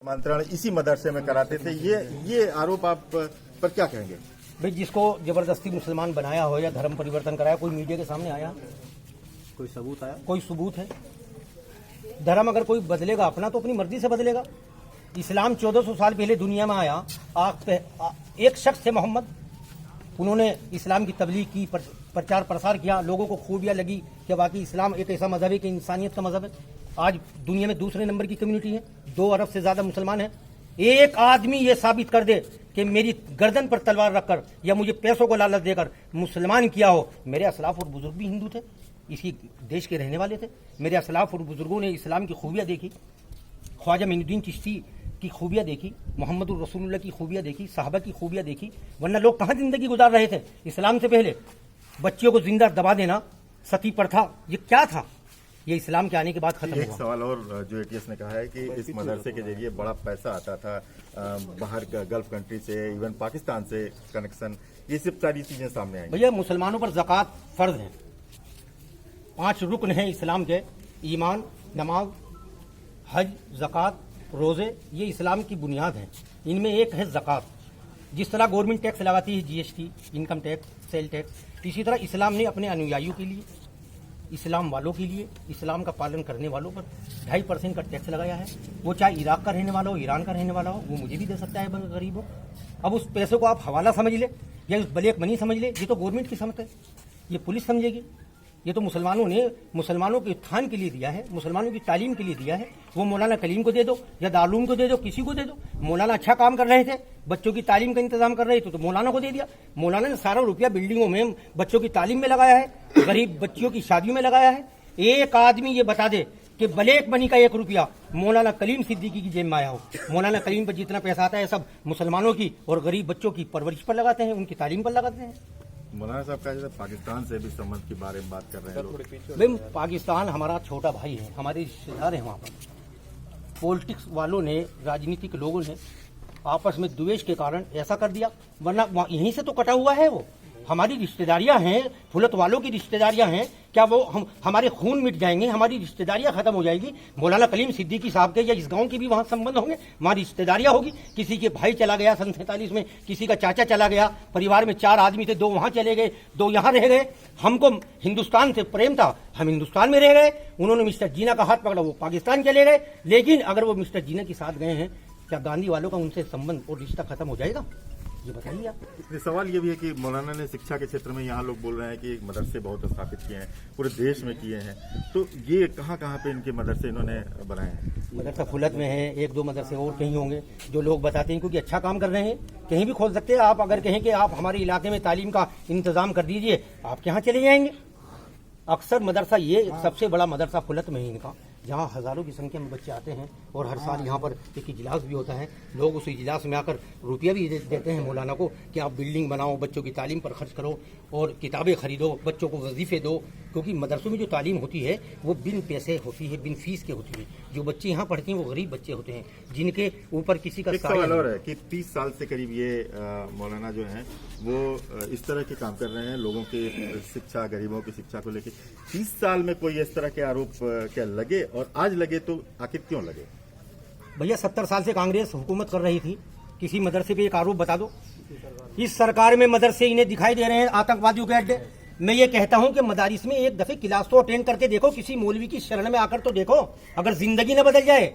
मंत्रण इसी मदरसे में कराते थे। ये आरोप आप पर क्या कहेंगे? भाई, जिसको जबरदस्ती मुसलमान बनाया हो या धर्म परिवर्तन कराया, कोई मीडिया के सामने आया? कोई सबूत आया? कोई सबूत है? धर्म अगर कोई बदलेगा अपना तो अपनी मर्जी से बदलेगा। इस्लाम 1400 साल पहले दुनिया में आया। एक शख्स थे मोहम्मद, उन्होंने इस्लाम की तबलीग की, प्रचार प्रसार किया, लोगों को खूबियां लगी कि बाकी इस्लाम एक ऐसा मजहब है कि इंसानियत का मजहब है। आज दुनिया में दूसरे नंबर की कम्युनिटी है, 2 अरब से ज्यादा मुसलमान हैं। एक आदमी ये साबित कर दे कि मेरी गर्दन पर तलवार रखकर या मुझे पैसों को लालच देकर मुसलमान किया हो। मेरे असलाफ और बुजुर्ग भी हिंदू थे, इसी देश के रहने वाले थे। मेरे असलाफ और बुजुर्गों ने इस्लाम की खूबियां देखी, ख्वाजा मोइनुद्दीन चिश्ती की खूबियां देखी, मोहम्मद रसूलुल्लाह की खूबियां देखी, साहबा की खूबियां देखी। वरना लोग कहाँ जिंदगी गुजार रहे थे इस्लाम से पहले? बच्चियों को जिंदा दबा देना, सती प्रथा, ये क्या था? ये इस्लाम के आने के बाद खत्म हुआ। एक सवाल और जो एटीएस ने कहा है कि इस मदरसे के जरिए बड़ा पैसा आता था बाहर गल्फ कंट्री से, इवन पाकिस्तान से कनेक्शन, ये सब सारी चीजें सामने आई। भैया, मुसलमानों पर ज़कात फर्ज है। 5 रुकन हैं इस्लाम के: ईमान, नमाज, हज, ज़कात, रोज़े। ये इस्लाम की बुनियाद है। इनमें एक है ज़कात। जिस तरह गवर्नमेंट टैक्स लगाती है, GST, income tax, sale tax, इसी तरह इस्लाम ने अपने अनुयायियों के लिए, इस्लाम वालों के लिए, इस्लाम का पालन करने वालों पर 2.5% का टैक्स लगाया है। वो चाहे इराक का रहने वाला हो, ईरान का रहने वाला हो, वो मुझे भी दे सकता है गरीब हो। अब उस पैसे को आप हवाला समझ ले या उस ब्लैक मनी समझ ले, ये तो गवर्नमेंट की समझ है, ये पुलिस समझेगी। ये तो मुसलमानों ने मुसलमानों के उत्थान के लिए दिया है, मुसलमानों की तालीम के लिए दिया है। वो मौलाना कलीम को दे दो या दारूम को दे दो, किसी को दे दो। मौलाना अच्छा काम कर रहे थे, बच्चों की तालीम का इंतजाम कर रहे थे, तो मौलाना को दे दिया। मौलाना ने सारा रुपया बिल्डिंगों में बच्चों की तालीम में लगाया है, गरीब बच्चियों की शादियों में लगाया है। एक आदमी ये बता दे कि ब्लैक मनी का 1 रुपया मौलाना कलीम सिद्दीकी की जेब में आया हो। मौलाना कलीम पर जितना पैसा आता है सब मुसलमानों की और गरीब बच्चों की परवरिश पर लगाते हैं, उनकी तालीम पर लगाते हैं। मौलाना साहब का पाकिस्तान से भी संबंध के बारे में बात कर रहे हैं लोग। भाई, पाकिस्तान हमारा छोटा भाई है, हमारे रिश्तेदार हैं। वहाँ पर पॉलिटिक्स वालों ने, राजनीतिक लोगों ने आपस में द्वेष के कारण ऐसा कर दिया, वरना यहीं से तो कटा हुआ है। वो हमारी रिश्तेदारियां हैं, फुलत वालों की रिश्तेदारियां हैं। क्या वो हमारे खून मिट जाएंगे, हमारी रिश्तेदारियां खत्म हो जाएगी? मौलाना कलीम सिद्दीकी साहब के या इस गांव के भी वहां संबंध होंगे, वहां रिश्तेदारियां होगी। किसी के भाई चला गया सन 47 में, किसी का चाचा चला गया, परिवार में 4 आदमी थे, 2 वहां चले गए, 2 यहां रह गए। हमको हिंदुस्तान से प्रेम था, हम हिंदुस्तान में रह गए। उन्होंने मिस्टर जीना का हाथ पकड़ा, वो पाकिस्तान चले गए। लेकिन अगर वो मिस्टर जीना के साथ गए हैं, क्या गांधी वालों का उनसे संबंध और रिश्ता खत्म हो जाएगा? ये बताइए आप। सवाल ये भी है कि मौलाना ने शिक्षा के क्षेत्र में, यहाँ लोग बोल रहे हैं कि मदरसे बहुत स्थापित किए हैं, पूरे देश में किए हैं, तो ये कहाँ पे इनके मदरसे इन्होंने बनाए हैं? मदरसा फुलत में है, 1-2 मदरसे और कहीं होंगे जो लोग बताते हैं, क्योंकि अच्छा काम कर रहे हैं। कहीं भी खोल सकते हैं आप। अगर कहें कि आप हमारे इलाके में तालीम का इंतजाम कर दीजिए, आप यहाँ चले जाएंगे। अक्सर मदरसा, ये सबसे बड़ा मदरसा फुलत में ही इनका, जहाँ हज़ारों की संख्या में बच्चे आते हैं और हर साल यहाँ पर एक इजलास भी होता है। लोग उस इजलास में आकर रुपया भी देते हैं मौलाना को कि आप बिल्डिंग बनाओ, बच्चों की तालीम पर खर्च करो और किताबें खरीदो, बच्चों को वजीफे दो। क्योंकि मदरसों में जो तालीम होती है वो बिन पैसे होती है, बिन फीस के होती है। जो बच्चे यहाँ पढ़ते हैं वो गरीब बच्चे होते हैं, जिनके ऊपर किसी का सवाल और है कि 30 साल से करीब ये मौलाना जो है वो इस तरह के काम कर रहे हैं, लोगों की शिक्षा, गरीबों की शिक्षा को लेकर। 30 साल में कोई इस तरह के आरोप क्या लगे, और आज लगे तो आखिर क्यों लगे? भैया, 70 साल से कांग्रेस हुकूमत कर रही थी, किसी मदरसे पे एक आरोप बता दो। इस सरकार में मदरसे इन्हें दिखाई दे रहे हैं आतंकवादियों के अड्डे। मैं ये कहता हूं कि मदारिस में एक दफे क्लास तो अटेंड करके देखो, किसी मौलवी की शरण में आकर तो देखो, अगर जिंदगी न बदल जाए।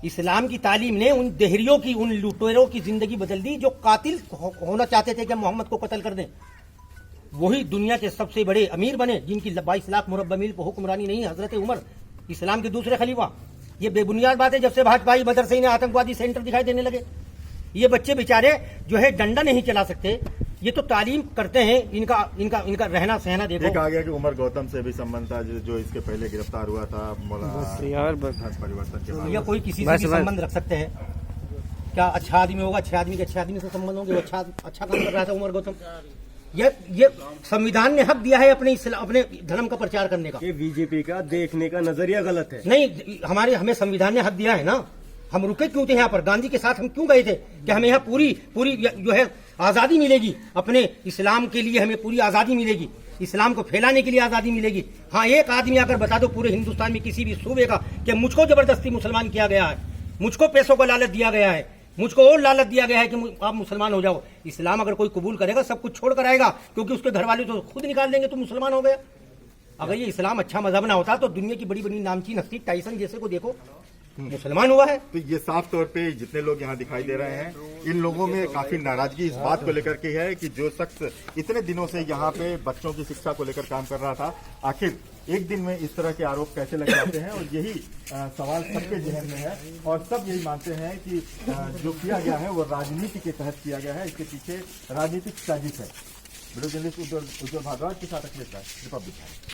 इस्लाम की तालीम ने उन देहरियों की, उन लुटेरों की जिंदगी बदल दी जो कातिल होना चाहते थे कि मोहम्मद को कत्ल कर दें। वही दुनिया के सबसे बड़े अमीर बने, जिनकी 22 लाख मुरब्बा मील पर हुक्मरानी नहीं, हजरत उमर, इस्लाम के दूसरे खलीफा। ये बेबुनियाद बात है। जब से भाजपाई मदरसे ने आतंकवादी सेंटर दिखाई देने लगे, ये बच्चे बेचारे जो है डंडा नहीं चला सकते, ये तो तालीम करते हैं। इनका रहना सहना देखो। कहा गया कि उमर गौतम से भी संबंध था, जो इसके पहले गिरफ्तार हुआ था परिवर्तन। या कोई किसी से भी संबंध रख सकते हैं क्या? अच्छा आदमी होगा, अच्छे आदमी के अच्छे आदमी से संबंध होंगे। अच्छा काम कर रहा था उमर गौतम। ये संविधान ने हक दिया है अपने धर्म का प्रचार करने का। ये बीजेपी का देखने का नजरिया गलत है। नहीं, हमें संविधान ने हक दिया है ना। हम रुके क्यों थे यहाँ पर? गांधी के साथ हम क्यों गए थे कि हमें यहाँ पूरी जो है आजादी मिलेगी, अपने इस्लाम के लिए हमें पूरी आजादी मिलेगी, इस्लाम को फैलाने के लिए आजादी मिलेगी। हाँ, एक आदमी आकर बता दो पूरे हिंदुस्तान में किसी भी सूबे का कि मुझको जबरदस्ती मुसलमान किया गया है, मुझको पैसों का लालच दिया गया है, मुझको और लालच दिया गया है कि आप मुसलमान हो जाओ। इस्लाम अगर कोई कबूल करेगा सब कुछ छोड़ कर आएगा, क्योंकि उसके घर वाले तो खुद निकाल देंगे तो मुसलमान हो गया। अगर ये इस्लाम अच्छा मजहब ना होता तो दुनिया की बड़ी बड़ी नामचीन हस्ती टाइसन जैसे को देखो मुसलमान हुआ है। तो ये साफ तौर पे जितने लोग यहाँ दिखाई दे रहे हैं, इन लोगों में काफी नाराजगी इस बात को लेकर के है कि जो शख्स इतने दिनों से यहाँ पे बच्चों की शिक्षा को लेकर काम कर रहा था, आखिर एक दिन में इस तरह के आरोप कैसे लग जाते हैं। और यही सवाल सबके जहन में है और सब यही मानते हैं कि जो किया गया है वो राजनीति के तहत किया गया है, इसके पीछे राजनीतिक साजिश है। वीडियो जर्नलिस्ट उज्जवल भारद्वाज के साथ अखिलेश राय, रिपब्लिक।